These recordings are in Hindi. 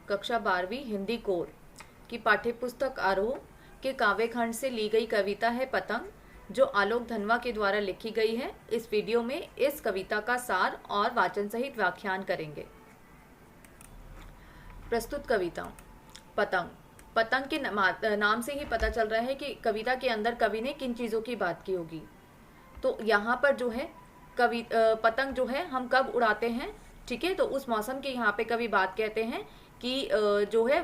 कक्षा 12वीं हिंदी कोर की पाठ्यपुस्तक आरोह के काव्य खंड से ली गई कविता है पतंग, जो आलोक धनवा के द्वारा लिखी गई है। इस वीडियो में इस कविता का सार और वाचन सहित व्याख्यान करेंगे। प्रस्तुत कविता पतंग। पतंग के नाम से ही पता चल रहा है कि कविता के अंदर कवि ने किन चीज़ों की बात की होगी। तो यहाँ पर जो है पतंग जो है हम कब उड़ाते हैं, ठीक है। तो उस मौसम की यहाँ पे कवि बात कहते हैं कि जो है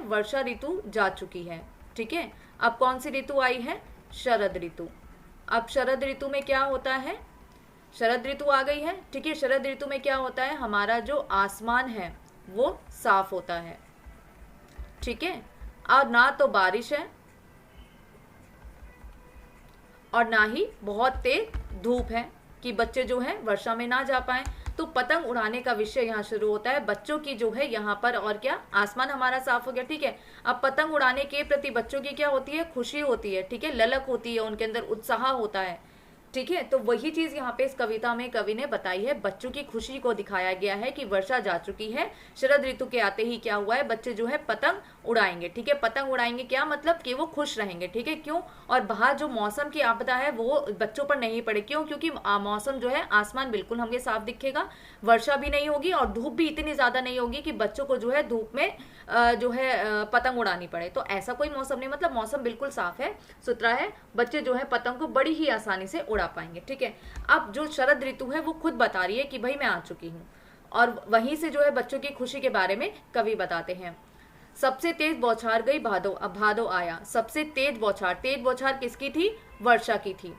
वर्षा ऋतु जा चुकी है, ठीक है। अब कौन सी ऋतु आई है? शरद ऋतु। अब शरद ऋतु में क्या होता है? शरद ऋतु आ गई है, ठीक है। शरद ऋतु में क्या होता है? हमारा जो आसमान है वो साफ होता है, ठीक है। और ना तो बारिश है और ना ही बहुत तेज धूप है कि बच्चे जो है वर्षा में ना जा पाए। तो पतंग उड़ाने का विषय यहाँ शुरू होता है बच्चों की जो है यहाँ पर, और क्या, आसमान हमारा साफ हो गया, ठीक है। अब पतंग उड़ाने के प्रति बच्चों की क्या होती है? खुशी होती है, ठीक है, ललक होती है, उनके अंदर उत्साह होता है, ठीक है। तो वही चीज यहाँ पे इस कविता में कवि ने बताई है। बच्चों की खुशी को दिखाया गया है कि वर्षा जा चुकी है, शरद ऋतु के आते ही क्या हुआ है, बच्चे जो है पतंग उड़ाएंगे, ठीक है। पतंग उड़ाएंगे क्या मतलब कि वो खुश रहेंगे, ठीक है। क्यों? और बाहर जो मौसम की आपदा है वो बच्चों पर नहीं पड़े। क्यों? क्योंकि मौसम जो है, आसमान बिल्कुल हमें साफ दिखेगा, वर्षा भी नहीं होगी और धूप भी इतनी ज्यादा नहीं होगी कि बच्चों को जो है धूप में जो है पतंग उड़ानी पड़े। तो ऐसा कोई मौसम नहीं, मतलब मौसम बिल्कुल साफ है, सुथरा है, बच्चे जो है पतंग को बड़ी ही आसानी से उड़ा पाएंगे, ठीक है। अब जो शरद ऋतु है वो खुद बता रही है कि भाई मैं आ चुकी हूँ, और वहीं से जो है बच्चों की खुशी के बारे में कवि बताते हैं। सबसे तेज बौछार गई भादो, अब भादो आया। सबसे तेज बौछार किसकी थी? वर्षा की थी।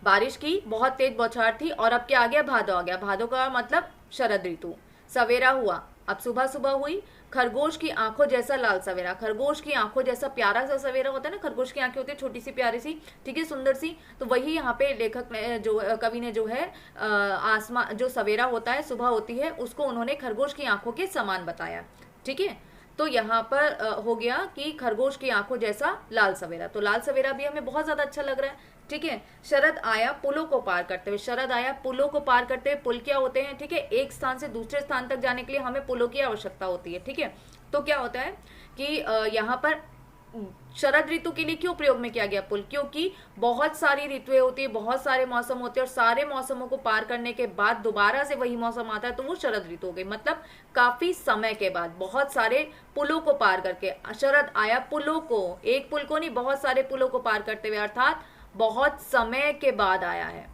बारिश की बहुत तेज बौछार थी, और अब क्या आ गया? भादो आ गया। भादो का मतलब शरद ऋतु। सवेरा हुआ, अब सुबह सुबह हुई। खरगोश की आंखों जैसा लाल सवेरा। खरगोश की आंखों जैसा प्यारा सा सवेरा होता है ना, खरगोश की आंखें होती है छोटी सी प्यारी सी, ठीक है, सुंदर सी। तो वही यहाँ पे लेखक ने जो कवि ने जो है आसमान जो सवेरा होता है, सुबह होती है, उसको उन्होंने खरगोश की आंखों के समान बताया, ठीक है। तो यहाँ पर हो गया कि खरगोश की आंखों जैसा लाल सवेरा। तो लाल सवेरा भी हमें बहुत ज्यादा अच्छा लग रहा है, ठीक है। शरद आया पुलों को पार करते हुए। शरद आया पुलों को पार करते हुए। पुल क्या होते हैं, ठीक है, एक स्थान से दूसरे स्थान तक जाने के लिए हमें पुलों की आवश्यकता होती है, ठीक है। तो क्या होता है कि यहाँ पर शरद ऋतु के लिए क्यों प्रयोग में किया गया पुल? क्योंकि बहुत सारी ऋतुएं होती है, बहुत सारे मौसम होते हैं, और सारे मौसमों को पार करने के बाद दोबारा से वही मौसम आता है, तो वो शरद ऋतु हो गई। मतलब काफी समय के बाद बहुत सारे पुलों को पार करके शरद आया पुलों को, एक पुल को नहीं, बहुत सारे पुलों को पार करते हुए, अर्थात बहुत समय के बाद आया है,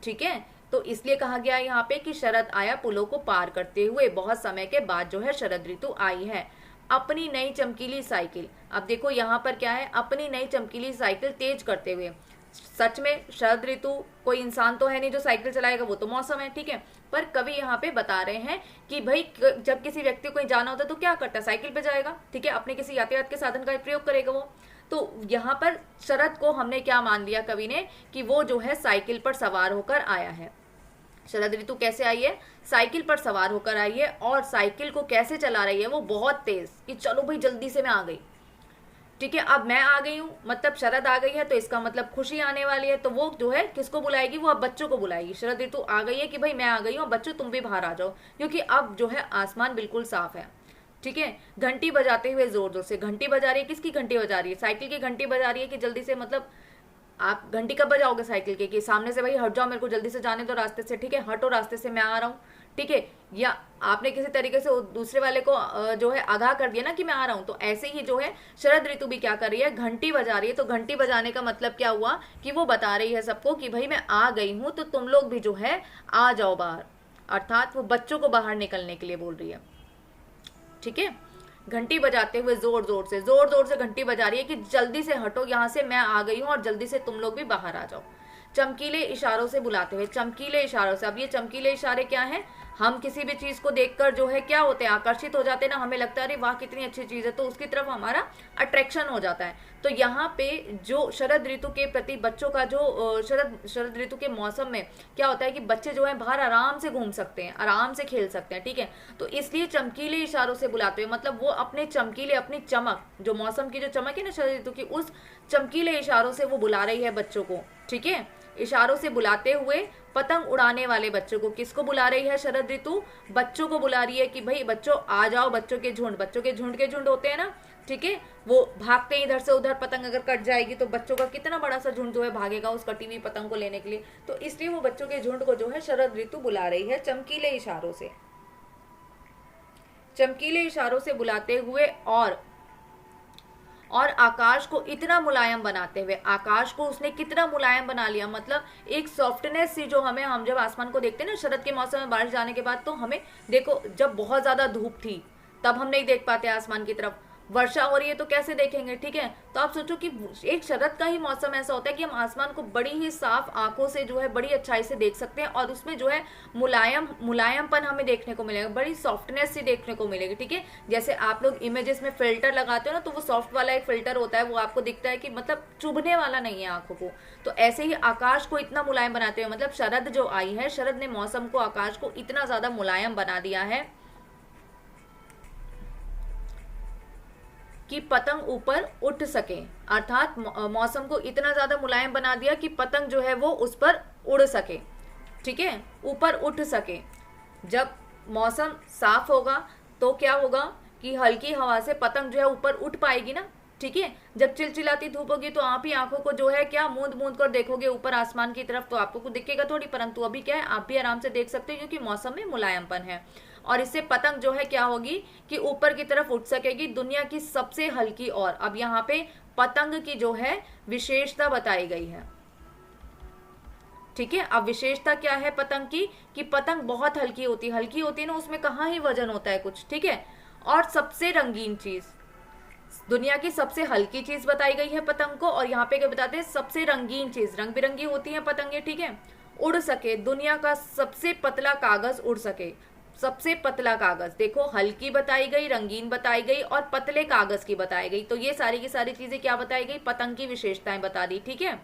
ठीक है। तो इसलिए कहा गया यहाँ पे कि शरद आया पुलों को पार करते हुए, बहुत समय के बाद जो है शरद ऋतु आई है। अपनी नई चमकीली साइकिल। अब देखो यहाँ पर क्या है, अपनी नई चमकीली साइकिल तेज करते हुए। सच में शरद ऋतु कोई इंसान तो है नहीं जो साइकिल चलाएगा, वो तो मौसम है, ठीक है। पर कवि यहाँ पे बता रहे हैं कि भाई जब किसी व्यक्ति को कहीं जाना होता है तो क्या करता है? साइकिल पे जाएगा, ठीक है, अपने किसी यातायात के साधन का प्रयोग करेगा वो। तो यहाँ पर शरद को हमने क्या मान लिया कवि ने कि वो जो है साइकिल पर सवार होकर आया है। शरद ऋतु कैसे आई है? साइकिल पर सवार होकर आई है, और साइकिल को कैसे चला रही है? वो बहुत तेज, कि चलो भाई जल्दी से मैं आ गई, ठीक है। अब मैं आ गई हूँ मतलब शरद आ गई है, तो इसका मतलब खुशी आने वाली है। तो वो जो है किसको बुलाएगी? वो अब बच्चों को बुलाएगी। शरद ऋतु आ गई है कि भाई मैं आ गई हूँ, बच्चों तुम भी बाहर आ जाओ, क्योंकि अब जो है आसमान बिल्कुल साफ है, ठीक है। घंटी बजाते हुए जोर जोर से। घंटी बजा रही है, किसकी घंटी बजा रही है? साइकिल की घंटी बजा रही है कि जल्दी से, मतलब आप घंटी कब बजाओगे साइकिल के? कि सामने से भाई हट जाओ, मेरे को जल्दी से जाने दो रास्ते से, ठीक है, हटो रास्ते से, मैं आ रहा हूँ, ठीक है। या आपने किसी तरीके से दूसरे वाले को जो है आगाह कर दिया ना कि मैं आ रहा हूँ। तो ऐसे ही जो है शरद ऋतु भी क्या कर रही है? घंटी बजा रही है। तो घंटी बजाने का मतलब क्या हुआ कि वो बता रही है सबको कि भाई मैं आ गई हूँ, तो तुम लोग भी जो है आ जाओ बाहर, अर्थात वो बच्चों को बाहर निकलने के लिए बोल रही है, ठीक है। घंटी बजाते हुए जोर जोर से घंटी बजा रही है कि जल्दी से हटो यहाँ से, मैं आ गई हूँ, और जल्दी से तुम लोग भी बाहर आ जाओ। चमकीले इशारों से बुलाते हुए। चमकीले इशारों से। अब ये चमकीले इशारे क्या हैं? हम किसी भी चीज को देखकर जो है क्या होते हैं? आकर्षित हो जाते हैं ना, हमें लगता है अरे वाह कितनी अच्छी चीज है, तो उसकी तरफ हमारा अट्रैक्शन हो जाता है। तो यहाँ पे जो शरद ऋतु के प्रति बच्चों का जो शरद ऋतु के मौसम में क्या होता है कि बच्चे जो है बाहर आराम से घूम सकते हैं, आराम से खेल सकते हैं, ठीक है। तो इसलिए चमकीले इशारों से बुलाते हुए, मतलब वो अपने चमकीले, अपनी चमक, जो मौसम की जो चमक है ना शरद ऋतु की, उस चमकीले इशारों से वो बुला रही है बच्चों को, ठीक है। इशारों से बुलाते हुए पतंग उड़ाने वाले बच्चों को, किसको बुला रही है शरद ऋतु? बच्चों को बुला रही है कि भाई बच्चों आ जाओ, बच्चों के झुंड के झुंड होते हैं ना, ठीक है, वो भागते हैं इधर से उधर, पतंग अगर कट जाएगी तो बच्चों का कितना बड़ा सा झुंड जो है भागेगा उस कटी हुई पतंग को लेने के लिए। तो इसलिए वो बच्चों के झुंड को जो है शरद ऋतु बुला रही है चमकीले इशारों से, चमकीले इशारों से बुलाते हुए और आकाश को इतना मुलायम बनाते हुए। आकाश को उसने कितना मुलायम बना लिया, मतलब एक सॉफ्टनेस सी जो हम जब आसमान को देखते हैं ना शरद के मौसम में बारिश जाने के बाद, तो हमें देखो जब बहुत ज्यादा धूप थी तब हम नहीं देख पाते आसमान की तरफ, वर्षा हो रही है तो कैसे देखेंगे, ठीक है। तो आप सोचो कि एक शरद का ही मौसम ऐसा होता है कि हम आसमान को बड़ी ही साफ आंखों से जो है बड़ी अच्छाई से देख सकते हैं, और उसमें जो है मुलायमपन हमें देखने को मिलेगा, बड़ी सॉफ्टनेस सी देखने को मिलेगी, ठीक है। जैसे आप लोग इमेजेस में फिल्टर लगाते हो ना, तो वो सॉफ्ट वाला एक फिल्टर होता है, वो आपको दिखता है कि मतलब चुभने वाला नहीं है आंखों को। तो ऐसे ही आकाश को इतना मुलायम बनाते हुए, मतलब शरद जो आई है, शरद ने मौसम को, आकाश को इतना ज्यादा मुलायम बना दिया है कि पतंग ऊपर उठ सके, अर्थात मौसम को इतना ज्यादा मुलायम बना दिया कि पतंग जो है वो उस पर उड़ सके, ठीक है, ऊपर उठ सके। जब मौसम साफ होगा तो क्या होगा कि हल्की हवा से पतंग जो है ऊपर उठ पाएगी ना, ठीक है। जब चिलचिलाती धूप होगी तो आप ही आंखों को जो है क्या मूंद मूंद कर देखोगे ऊपर आसमान की तरफ, तो आपको कुछ दिखेगा थोड़ी, परंतु अभी क्या है आप भी आराम से देख सकते हो क्योंकि मौसम में मुलायमपन है, और इससे पतंग जो है क्या होगी कि ऊपर की तरफ उठ सकेगी, दुनिया की सबसे हल्की। और अब यहाँ पे पतंग की जो है विशेषता बताई गई है, ठीक है। अब विशेषता क्या है पतंग की, कि पतंग बहुत हल्की होती है ना, उसमें कहाँ ही वजन होता है कुछ, ठीक है। और सबसे रंगीन चीज, दुनिया की सबसे हल्की चीज बताई गई है पतंग को, और यहाँ पे क्या बताते हैं, सबसे रंगीन चीज, रंग बिरंगी होती है पतंगे, ठीक है। उड़ सके, दुनिया का सबसे पतला कागज उड़ सके, सबसे पतला कागज, देखो हल्की बताई गई, रंगीन बताई गई और पतले कागज की बताई गई। तो ये सारी की सारी चीजें क्या बताई गई, पतंग की विशेषताएं बता दी, ठीक है,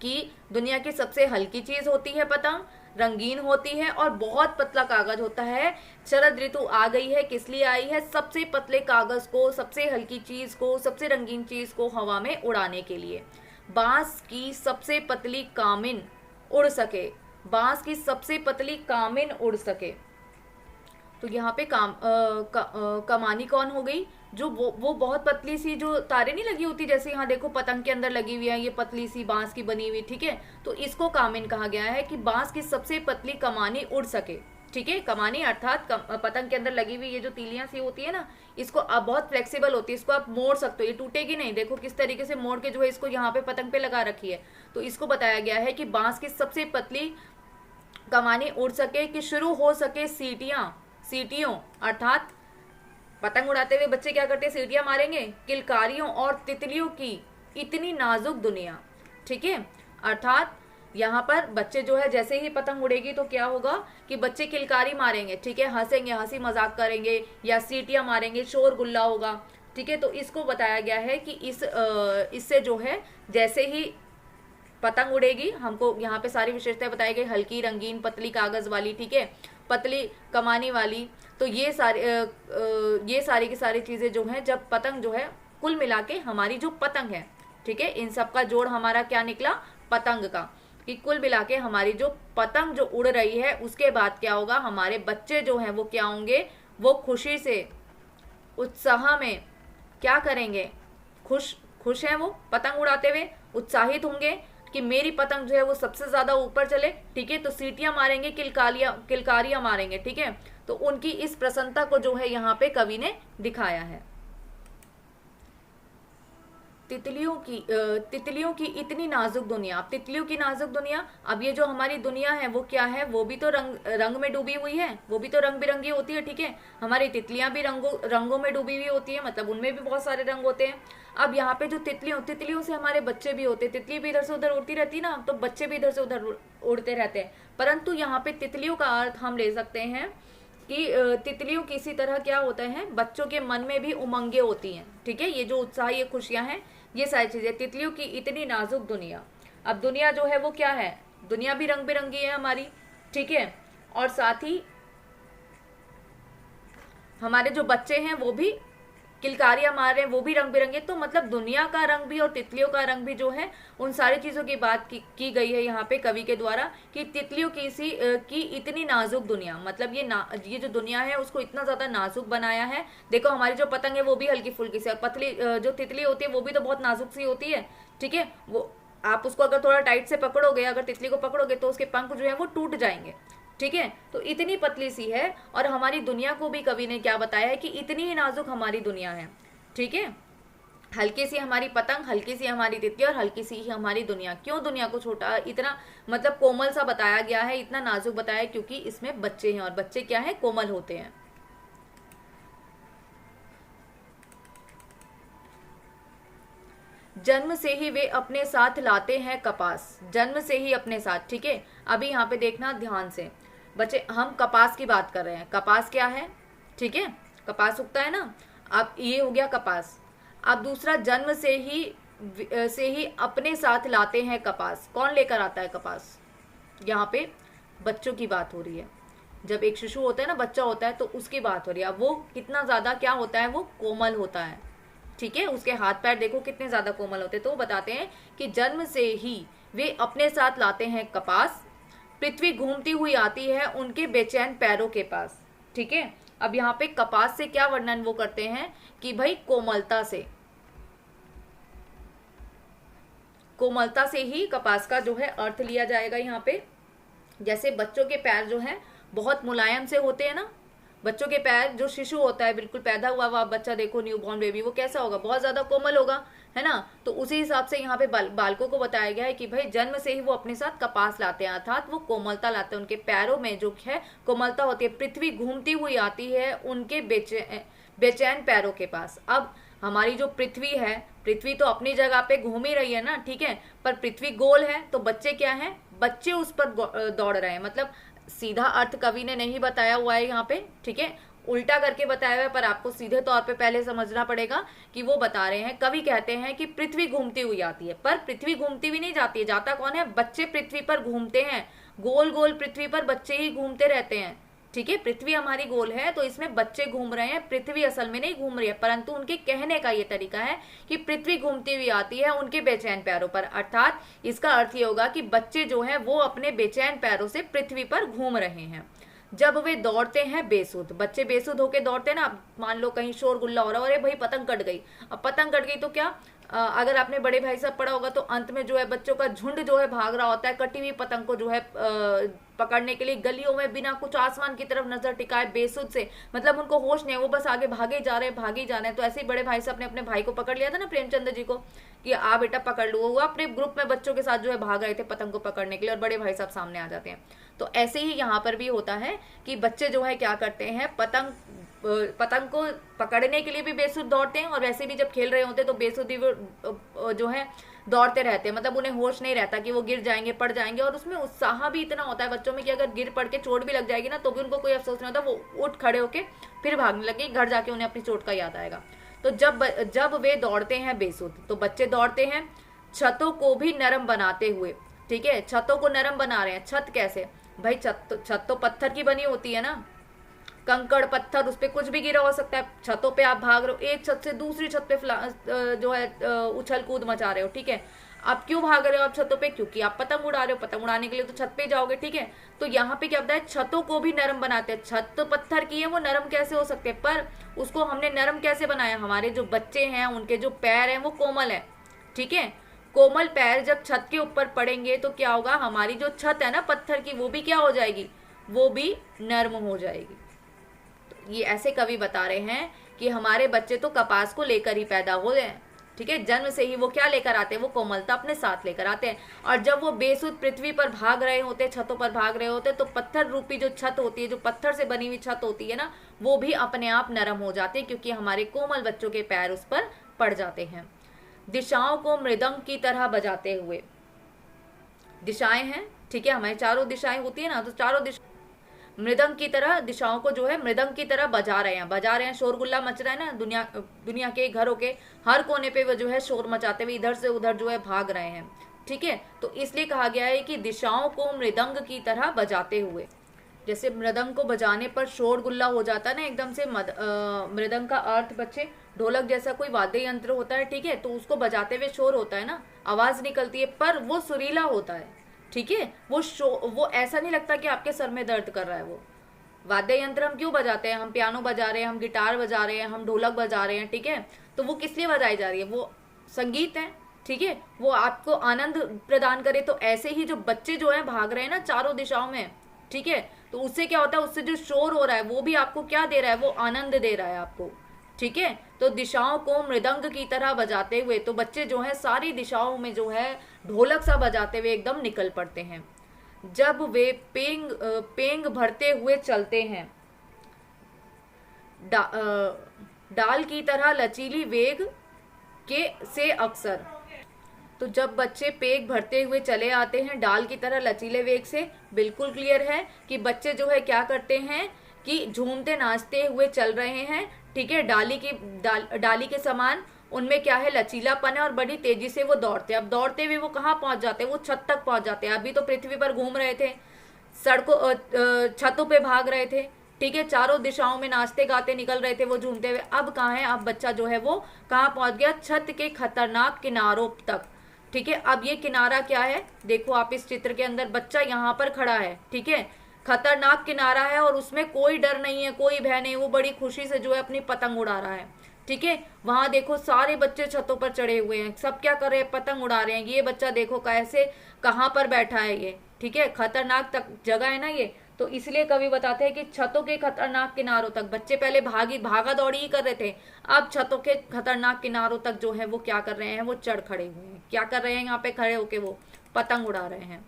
कि दुनिया की सबसे हल्की चीज होती है पतंग, रंगीन होती है और बहुत पतला कागज होता है। शरद ऋतु आ गई है, किस लिए आई है, सबसे पतले कागज को, सबसे हल्की चीज को, सबसे रंगीन चीज को हवा में उड़ाने के लिए। बांस की सबसे पतली कामिन उड़ सके, बांस की सबसे पतली कामिन उड़ सके। तो यहाँ पे कमानी कौन हो गई, जो वो बहुत पतली सी जो तारे नहीं लगी होती, जैसे यहाँ देखो पतंग के अंदर लगी हुई है ये पतली सी बांस की बनी हुई, ठीक है। तो इसको कामिन कहा गया है कि बांस की सबसे पतली कमानी उड़ सके, ठीक है। कमानी अर्थात पतंग के अंदर लगी हुई ये जो तीलियां सी होती है ना, इसको अब बहुत फ्लेक्सिबल होती है, इसको आप मोड़ सकते हो, ये टूटेगी नहीं, देखो किस तरीके से मोड़ के जो है इसको यहाँ पे पतंग पे लगा रखी है। तो इसको बताया गया है कि बांस की सबसे पतली कमानी उड़ सके, कि शुरू हो सके सीटियों, अर्थात पतंग उड़ाते हुए बच्चे क्या करते हैं, सीटियां मारेंगे, किलकारियों और तितलियों की इतनी नाजुक दुनिया, ठीक है। अर्थात यहाँ पर बच्चे जो है जैसे ही पतंग उड़ेगी तो क्या होगा कि बच्चे किलकारी मारेंगे, ठीक है, हंसेंगे, हंसी मजाक करेंगे या सीटियां मारेंगे, शोर गुल्ला होगा, ठीक है। तो इसको बताया गया है कि इससे जो है जैसे ही पतंग उड़ेगी, हमको यहाँ पे सारी विशेषताएं बताई गई, हल्की, रंगीन, पतली कागज वाली, ठीक है, पतली कमानी वाली। तो ये सारी की सारी चीजें जो हैं, जब पतंग जो है कुल मिला के हमारी जो पतंग है, ठीक है, इन सब का जोड़ हमारा क्या निकला, पतंग का, कि कुल मिला के हमारी जो पतंग जो उड़ रही है उसके बाद क्या होगा, हमारे बच्चे जो हैं वो क्या होंगे, वो खुशी से, उत्साह में क्या करेंगे, खुश हैं, वो पतंग उड़ाते हुए उत्साहित होंगे कि मेरी पतंग जो है वो सबसे ज्यादा ऊपर चले, ठीक है। तो सीटियां मारेंगे, किलकारियां मारेंगे, ठीक है। तो उनकी इस प्रसन्नता को जो है यहाँ पे कवि ने दिखाया है। तितलियों की इतनी नाजुक दुनिया, अब तितलियों की नाजुक दुनिया, अब ये जो हमारी दुनिया है वो क्या है, वो भी तो रंग में डूबी हुई है, वो भी तो रंग बिरंगी होती है, ठीक है। हमारी तितलियां भी रंगों में डूबी हुई होती है, मतलब उनमें भी बहुत सारे रंग होते हैं। अब यहाँ पे जो तितलियों से हमारे बच्चे भी होते हैं, तितली भी इधर से उधर उड़ती रहती है ना, तो बच्चे भी इधर से उधर उड़ते रहते हैं। परंतु यहाँ पे तितलियों का अर्थ हम ले सकते हैं कि तितलियों की इसी तरह क्या होता है, बच्चों के मन में भी उमंगे होती हैं, ठीक है। ये जो उत्साह, ये खुशियां हैं, ये सारी चीजें, तितलियों की इतनी नाजुक दुनिया। अब दुनिया जो है वो क्या है, दुनिया भी रंग बिरंगी है हमारी, ठीक है, और साथ ही हमारे जो बच्चे हैं वो भी किलकारियां मार रहे हैं वो भी रंग बिरंगे। तो मतलब दुनिया का रंग भी और तितलियों का रंग भी जो है, उन सारी चीजों की बात की गई है यहाँ पे कवि के द्वारा कि तितलियों की इतनी नाजुक दुनिया, मतलब ये जो दुनिया है उसको इतना ज्यादा नाजुक बनाया है। देखो हमारी जो पतंग है वो भी हल्की फुल्की सी, और पतली जो तितली होती है वो भी तो बहुत नाजुक सी होती है। ठीक है, वो आप उसको अगर थोड़ा टाइट से पकड़ोगे, अगर तितली को पकड़ोगे तो उसके पंख जो है वो टूट जाएंगे। ठीक है, तो इतनी पतली सी है। और हमारी दुनिया को भी कवि ने क्या बताया है कि इतनी ही नाजुक हमारी दुनिया है। ठीक है, हल्की सी हमारी पतंग, हल्की सी हमारी तितली और हल्की सी ही हमारी दुनिया। क्यों दुनिया को छोटा, इतना मतलब कोमल सा बताया गया है, इतना नाजुक बताया है, क्योंकि इसमें बच्चे हैं और बच्चे क्या है, कोमल होते हैं। जन्म से ही वे अपने साथ लाते हैं कपास, जन्म से ही अपने साथ। ठीक है, अभी यहाँ पे देखना ध्यान से बच्चे, हम कपास की बात कर रहे हैं। कपास क्या है, ठीक है, कपास उगता है ना। अब ये हो गया कपास। अब दूसरा, जन्म से ही अपने साथ लाते हैं कपास। कौन लेकर आता है कपास, यहाँ पे बच्चों की बात हो रही है। जब एक शिशु होता है ना, बच्चा होता है, तो उसकी बात हो रही है। अब वो कितना ज्यादा क्या होता है, वो कोमल होता है। ठीक है, उसके हाथ पैर देखो कितने ज्यादा कोमल होते हैं। तो वो बताते हैं कि जन्म से ही वे अपने साथ लाते हैं कपास, पृथ्वी घूमती हुई आती है उनके बेचैन पैरों के पास। ठीक है, अब यहाँ पे कपास से क्या वर्णन वो करते हैं कि भाई कोमलता से, कोमलता से ही कपास का जो है अर्थ लिया जाएगा यहाँ पे। जैसे बच्चों के पैर जो हैं बहुत मुलायम से होते हैं ना, बच्चों के पैर, जो शिशु होता है बिल्कुल पैदा हुआ हुआ बच्चा, देखो न्यू बॉर्न बेबी, वो कैसा होगा, बहुत ज्यादा कोमल होगा, है ना। तो उसी हिसाब से यहाँ पे बालकों को बताया गया है कि भाई जन्म से ही वो अपने साथ कपास लाते हैं, अर्थात वो कोमलता लाते हैं, उनके पैरों में जो है कोमलता होती है। पृथ्वी घूमती हुई आती है उनके बेचैन पैरों के पास। अब हमारी जो पृथ्वी है, पृथ्वी तो अपनी जगह पे घूम ही रही है ना, ठीक है, पर पृथ्वी गोल है, तो बच्चे क्या हैं, बच्चे उस पर दौड़ रहे हैं। मतलब सीधा अर्थ कवि ने नहीं बताया हुआ है यहाँ पे, ठीक है, उल्टा करके बताया हुआ है, पर आपको सीधे तौर पे पहले समझना पड़ेगा कि वो बता रहे हैं, कवि कहते हैं कि पृथ्वी घूमती हुई आती है, पर पृथ्वी घूमती हुई नहीं जाती है, जाता कौन है, बच्चे पृथ्वी पर घूमते हैं। गोल गोल पृथ्वी पर बच्चे ही घूमते रहते हैं। ठीक है, पृथ्वी हमारी गोल है तो इसमें बच्चे घूम रहे हैं, पृथ्वी असल में नहीं घूम रही है, परंतु उनके कहने का ये तरीका है कि पृथ्वी घूमती हुई आती है उनके बेचैन पैरों पर। अर्थात इसका अर्थ ये होगा कि बच्चे जो हैं वो अपने बेचैन पैरों से पृथ्वी पर घूम रहे हैं। जब वे दौड़ते हैं बेसुध, बच्चे बेसुध होके दौड़ते हैं ना, मान लो कहीं शोर गुल्ला हो रहा है, अरे भाई पतंग कट गई। अब पतंग कट गई तो क्या, अगर आपने बड़े भाई साहब पढ़ा होगा तो अंत में जो है बच्चों का झुंड जो है भाग रहा होता है कटी हुई पतंग को जो है पकड़ने के लिए, गलियों में बिना कुछ आसमान की तरफ नजर टिकाए बेसुध से, मतलब उनको होश नहीं है, वो बस आगे भागे जा रहे हैं, भागे जा रहे हैं। तो ऐसे ही बड़े भाई साहब ने अपने भाई को पकड़ लिया था ना, प्रेमचंद जी को, कि आ बेटा पकड़ लो। वो अपने ग्रुप में बच्चों के साथ जो है भाग रहे थे पतंग को पकड़ने के लिए, और बड़े भाई साहब सामने आ जाते हैं। तो ऐसे ही यहाँ पर भी होता है कि बच्चे जो है क्या करते हैं, पतंग को पकड़ने के लिए भी बेसुध दौड़ते हैं, और वैसे भी जब खेल रहे होते हैं तो बेसुध वो जो है दौड़ते रहते हैं। मतलब उन्हें होश नहीं रहता कि वो गिर जाएंगे, पड़ जाएंगे, और उसमें उत्साह भी इतना होता है बच्चों में कि अगर गिर पड़ के चोट भी लग जाएगी ना तो भी उनको कोई अफसोस नहीं होता, वो उठ खड़े होके फिर भागने लगे, घर जाके उन्हें अपनी चोट का याद आएगा। तो जब वे दौड़ते हैं बेसुध, तो बच्चे दौड़ते हैं छतों को भी नरम बनाते हुए। ठीक है, छतों को नरम बना रहे हैं। छत कैसे भाई, छत तो पत्थर की बनी होती है ना, कंकड़ पत्थर, उस पर कुछ भी गिरा हो सकता है। छतों पे आप भाग रहे हो, एक छत से दूसरी छत पे जो है उछल कूद मचा रहे हो। ठीक है, आप क्यों भाग रहे हो आप छतों पे, क्योंकि आप पतंग उड़ा रहे हो, पतंग उड़ाने के लिए तो छत पे जाओगे। ठीक है, तो यहाँ पे क्या होता है, छतों को भी नरम बनाते हैं। छत तो पत्थर की है, वो नरम कैसे हो सकते हैं, पर उसको हमने नरम कैसे बनाया, हमारे जो बच्चे हैं उनके जो पैर हैं वो कोमल है। ठीक है, कोमल पैर जब छत के ऊपर पड़ेंगे तो क्या होगा, हमारी जो छत है ना पत्थर की, वो भी क्या हो जाएगी, वो भी नर्म हो जाएगी। तो ये ऐसे कवि बता रहे हैं कि हमारे बच्चे तो कपास को लेकर ही पैदा हो गए हैं। ठीक है, जन्म से ही वो क्या लेकर आते हैं, वो कोमलता अपने साथ लेकर आते हैं। और जब वो बेसुध पृथ्वी पर भाग रहे होते, छतों पर भाग रहे होते, तो पत्थर रूपी जो छत होती है, जो पत्थर से बनी हुई छत होती है ना, वो भी अपने आप नरम हो जाते हैं, क्योंकि हमारे कोमल बच्चों के पैर उस पर पड़ जाते हैं। दिशाओं को मृदंग की तरह बजाते हुए, दिशाएं हैं, ठीक है, हमारी चारों दिशाएं होती है ना, तो चारों दिशा मृदंग की तरह, दिशाओं को जो है मृदंग की तरह बजा रहे हैं, शोरगुल्ला मच रहा है ना, दुनिया के घरों के हर कोने पे वो जो है शोर मचाते हुए इधर से उधर जो है भाग रहे हैं। ठीक है, तो इसलिए कहा गया है कि दिशाओं को मृदंग की तरह बजाते हुए। जैसे मृदंग को बजाने पर शोर गुल्ला हो जाता है ना एकदम से। मृदंग का अर्थ बच्चे ढोलक जैसा कोई वाद्य यंत्र होता है, ठीक है, तो उसको बजाते हुए शोर होता है ना, आवाज निकलती है, पर वो सुरीला होता है, ठीक है। वो ऐसा नहीं लगता कि आपके सर में दर्द कर रहा है। वो वाद्य यंत्र हम क्यों बजाते हैं, हम पियानो बजा रहे हैं, हम गिटार बजा रहे हैं, हम ढोलक बजा रहे हैं, ठीक है, तो वो किस लिए बजाई जा रही है, वो संगीत है, ठीक है, वो आपको आनंद प्रदान करे। तो ऐसे ही जो बच्चे जो है भाग रहे हैं ना चारों दिशाओं में, ठीक है, तो उससे क्या होता है, उससे जो शोर हो रहा है वो भी आपको क्या दे रहा है, वो आनंद दे रहा है आपको, ठीक है। तो दिशाओं को मृदंग की तरह बजाते हुए तो बच्चे जो है सारी दिशाओं में जो है ढोलक सा बजाते हुए एकदम निकल पड़ते हैं। जब वे पेंग भरते हुए चलते हैं, डाल की तरह लचीली वेग के से अक्सर। तो जब बच्चे पेग भरते हुए चले आते हैं डाल की तरह लचीले वेग से, बिल्कुल क्लियर है कि बच्चे जो है क्या करते हैं कि झूमते नाचते हुए चल रहे हैं, ठीक है, डाली के समान उनमें क्या है, लचीलापन है और बड़ी तेजी से वो दौड़ते हैं। अब दौड़ते हुए वो कहाँ पहुंच जाते हैं, वो छत तक पहुंच जाते हैं। अभी तो पृथ्वी पर घूम रहे थे, सड़कों छतों पे भाग रहे थे, ठीक है, चारों दिशाओं में नाचते गाते निकल रहे थे वो झूमते हुए। अब कहाँ है, अब बच्चा जो है वो कहाँ पहुंच गया, छत के खतरनाक किनारों तक, ठीक है। अब ये किनारा क्या है, देखो आप इस चित्र के अंदर बच्चा यहाँ पर खड़ा है, ठीक है, खतरनाक किनारा है और उसमें कोई डर नहीं है, कोई भय नहीं, वो बड़ी खुशी से जो है अपनी पतंग उड़ा रहा है, ठीक है। वहां देखो सारे बच्चे छतों पर चढ़े हुए हैं, सब क्या कर रहे हैं, पतंग उड़ा रहे हैं। ये बच्चा देखो कैसे कहाँ पर बैठा है ये, ठीक है, खतरनाक तक जगह है ना ये, तो इसलिए कवि बताते हैं कि छतों के खतरनाक किनारों तक, बच्चे पहले भागा दौड़ी ही कर रहे थे, अब छतों के खतरनाक किनारों तक जो है वो क्या कर रहे हैं, वो चढ़ खड़े हुए हैं। क्या कर रहे हैं, यहाँ पे खड़े होके वो पतंग उड़ा रहे हैं।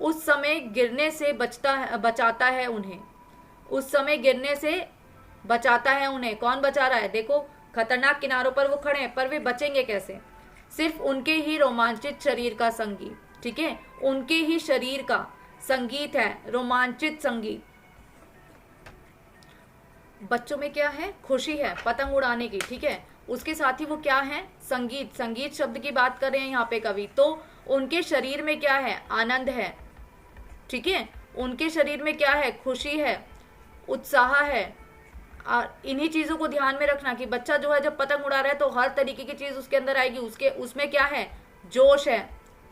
उस समय गिरने से बचाता है उन्हें, उस समय गिरने से बचाता है उन्हें। कौन बचा रहा है, देखो खतरनाक किनारों पर वो खड़े हैं, पर वे बचेंगे कैसे, सिर्फ उनके ही रोमांचित शरीर का संगीत, ठीक है, उनके ही शरीर का संगीत है, रोमांचित संगीत। बच्चों में क्या है, खुशी है पतंग उड़ाने की, ठीक है, उसके साथ ही वो क्या है, संगीत, संगीत शब्द की बात कर रहे हैं यहाँ पे कवि। तो उनके शरीर में क्या है, आनंद है, ठीक है, उनके शरीर में क्या है, खुशी है, उत्साह है। और इन्हीं चीजों को ध्यान में रखना कि बच्चा जो है जब पतंग उड़ा रहा है तो हर तरीके की चीज उसके अंदर आएगी, उसमें क्या है, जोश है,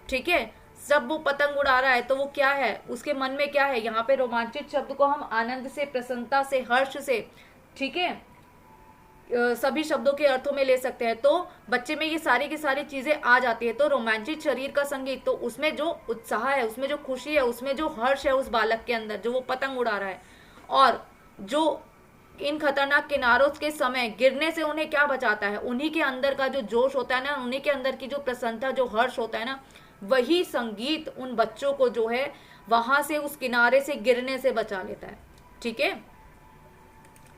ठीक है। जब वो पतंग उड़ा रहा है तो वो क्या है, उसके मन में क्या है, यहाँ पे रोमांचित शब्द को हम आनंद से, प्रसन्नता से, हर्ष से, ठीक है, सभी शब्दों के अर्थों में ले सकते हैं। तो बच्चे में ये सारी की सारी चीजें आ जाती है। तो रोमांचित शरीर का संगीत, तो उसमें जो उत्साह है, उसमें जो खुशी है, उसमें जो हर्ष है उस बालक के अंदर जो वो पतंग उड़ा रहा है, और जो इन खतरनाक किनारों के समय गिरने से उन्हें क्या बचाता है, उन्हीं के अंदर का जो जोश होता है ना, उन्हीं के अंदर की जो प्रसन्नता, जो हर्ष होता है ना, वही संगीत उन बच्चों को जो है वहां से, उस किनारे से गिरने से बचा लेता है, ठीक है।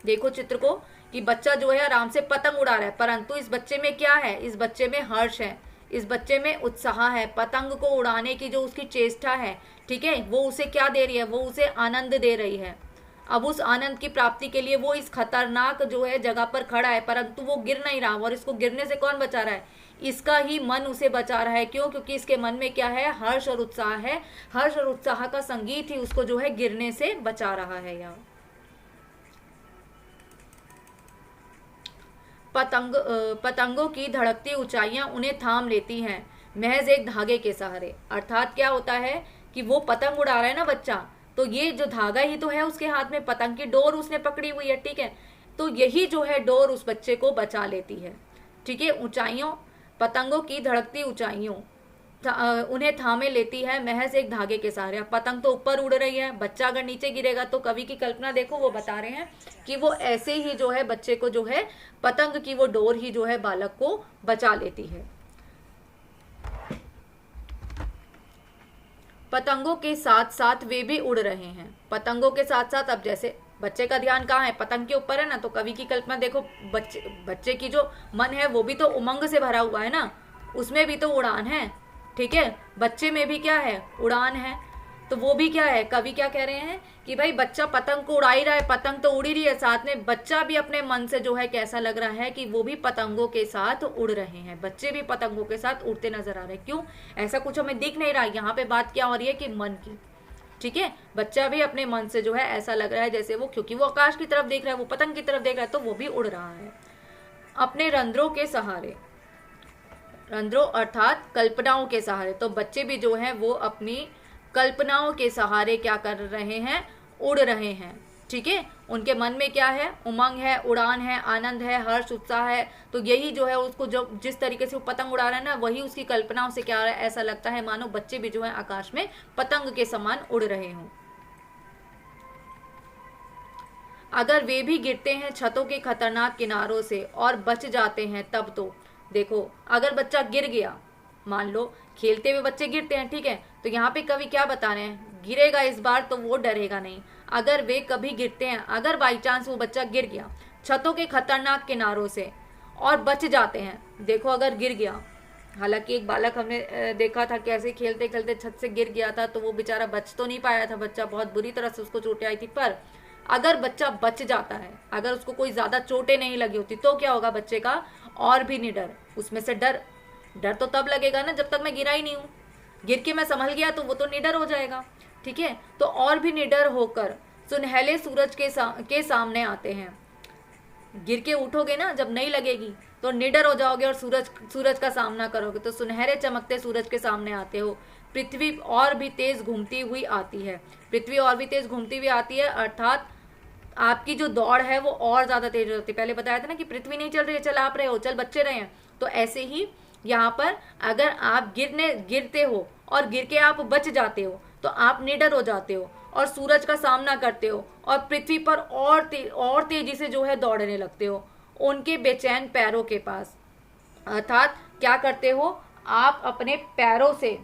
देखो चित्र को कि बच्चा जो है आराम से पतंग उड़ा रहा है, परंतु इस बच्चे में क्या है, इस बच्चे में हर्ष है, इस बच्चे में उत्साह है, पतंग को उड़ाने की जो उसकी चेष्टा है, ठीक है, वो उसे क्या दे रही है, वो उसे आनंद दे रही है। अब उस आनंद की प्राप्ति के लिए वो इस खतरनाक जो है जगह पर खड़ा है, परंतु वो गिर नहीं रहा, और इसको गिरने से कौन बचा रहा है, इसका ही मन उसे बचा रहा है। क्यों, क्योंकि इसके मन में क्या है, हर्ष और उत्साह है, हर्ष और उत्साह का संगीत ही उसको जो है गिरने से बचा रहा है। यहाँ पतंगों की धड़कती ऊंचाइयां उन्हें थाम लेती हैं महज एक धागे के सहारे। अर्थात क्या होता है कि वो पतंग उड़ा रहा है ना बच्चा, तो ये जो धागा ही तो है उसके हाथ में, पतंग की डोर उसने पकड़ी हुई है, ठीक है, तो यही जो है डोर उस बच्चे को बचा लेती है, ठीक है। ऊंचाइयों, पतंगों की धड़कती ऊंचाइयों उन्हें थामे लेती है महज एक धागे के सहारे। पतंग तो ऊपर उड़ रही है, बच्चा अगर नीचे गिरेगा तो कवि की कल्पना देखो, वो बता रहे हैं कि वो ऐसे ही जो है बच्चे को जो है पतंग की वो डोर ही जो है बालक को बचा लेती है। पतंगों के साथ साथ वे भी उड़ रहे हैं, पतंगों के साथ साथ, अब जैसे बच्चे का ध्यान कहाँ है, पतंग के ऊपर है ना, तो कवि की कल्पना देखो, बच्चे की जो मन है वो भी तो उमंग से भरा हुआ है ना, उसमें भी तो उड़ान है, ठीक है, बच्चे में भी क्या है, उड़ान है। तो वो भी क्या है, कवि क्या कह रहे हैं कि भाई बच्चा पतंग को उड़ा ही रहा है, पतंग तो उड़ ही रही है, साथ में बच्चा भी अपने मन से जो है कैसा लग रहा है कि वो भी पतंगों के साथ उड़ रहे हैं, बच्चे भी पतंगों के साथ उड़ते नजर आ रहे हैं। क्यों, ऐसा कुछ हमें दिख नहीं रहा। यहाँ पे बात क्या हो रही है कि मन की, ठीक है, बच्चा भी अपने मन से जो है ऐसा लग रहा है जैसे वो, क्योंकि वो आकाश की तरफ देख रहा है, वो पतंग की तरफ देख रहा है, तो वो भी उड़ रहा है अपने रंध्रों के सहारे। रंध्रों अर्थात कल्पनाओं के सहारे। तो बच्चे भी जो हैं वो अपनी कल्पनाओं के सहारे क्या कर रहे हैं, उड़ रहे हैं। ठीक है, उनके मन में क्या है, उमंग है, उड़ान है, आनंद है, हर्ष उत्साह है। तो यही जो है उसको, जो जिस तरीके से वो पतंग उड़ा रहा है ना, वही उसकी कल्पनाओं से क्या ऐसा लगता है मानो बच्चे भी जो है आकाश में पतंग के समान उड़ रहे हों। अगर वे भी गिरते हैं छतों के खतरनाक किनारों से और बच जाते हैं तब तो। देखो, अगर बच्चा गिर गया, मान लो खेलते हुए बच्चे गिरते हैं, ठीक है, तो यहाँ पे कवि क्या बता रहे हैं, गिरेगा इस बार तो वो डरेगा नहीं। अगर वे कभी गिरते हैं, अगर बाई चांस वो बच्चा गिर गया छतों के खतरनाक किनारों से और बच जाते हैं, देखो अगर गिर गया, हालांकि एक बालक हमने देखा था कैसे खेलते खेलते छत से गिर गया था, तो वो बेचारा बच तो नहीं पाया था, बच्चा बहुत बुरी तरह से उसको चोटें आई थी। पर अगर बच्चा बच जाता है, अगर उसको कोई ज्यादा चोटें नहीं लगी होती, तो क्या होगा बच्चे का और भी निडर, उसमें से डर तो तब लगेगा ना जब तक मैं गिरा ही नहीं हूं, गिर के मैं संभल गया तो वो तो निडर हो जाएगा। ठीक है, तो और भी निडर होकर सुनहले सूरज के सामने आते हैं। गिर के उठोगे ना जब नहीं लगेगी तो निडर हो जाओगे और सूरज का सामना करोगे, तो सुनहरे चमकते सूरज के सामने आते हो। पृथ्वी और भी तेज घूमती हुई आती है, पृथ्वी और भी तेज घूमती हुई आती है, अर्थात आपकी जो दौड़ है वो और ज्यादा तेज होती है। पहले बताया था ना कि पृथ्वी नहीं चल रही है, चल आप रहे हो, चल बच्चे रहे हैं। तो ऐसे ही यहाँ पर अगर आप गिरते हो और गिर के आप बच जाते हो तो आप निडर हो जाते हो और सूरज का सामना करते हो और पृथ्वी पर और तेजी से जो है दौड़ने लगते हो उनके बेचैन पैरों के पास। अर्थात क्या करते हो, आप अपने पैरों से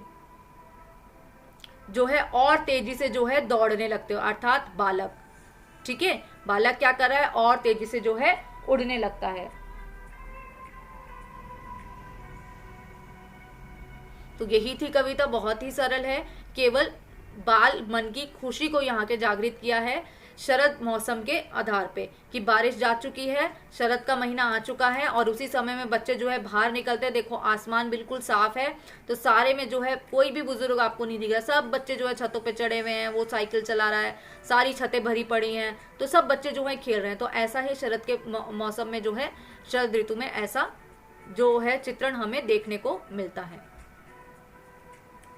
जो है और तेजी से जो है दौड़ने लगते हो, अर्थात बालक। ठीक है, बालक क्या कर रहा है, और तेजी से जो है उड़ने लगता है। तो यही थी कविता, बहुत ही सरल है, केवल बाल मन की खुशी को यहाँ के जागृत किया है शरद मौसम के आधार पे कि बारिश जा चुकी है, शरद का महीना आ चुका है और उसी समय में बच्चे जो है बाहर निकलते हैं। देखो आसमान बिल्कुल साफ है, तो सारे में जो है कोई भी बुजुर्ग आपको नहीं दिख रहा, सब बच्चे जो है छतों पे चढ़े हुए हैं, वो साइकिल चला रहा है, सारी छतें भरी पड़ी हैं, तो सब बच्चे जो है खेल रहे हैं। तो ऐसा ही शरद के मौसम में जो है, शरद ऋतु में ऐसा जो है चित्रण हमें देखने को मिलता है।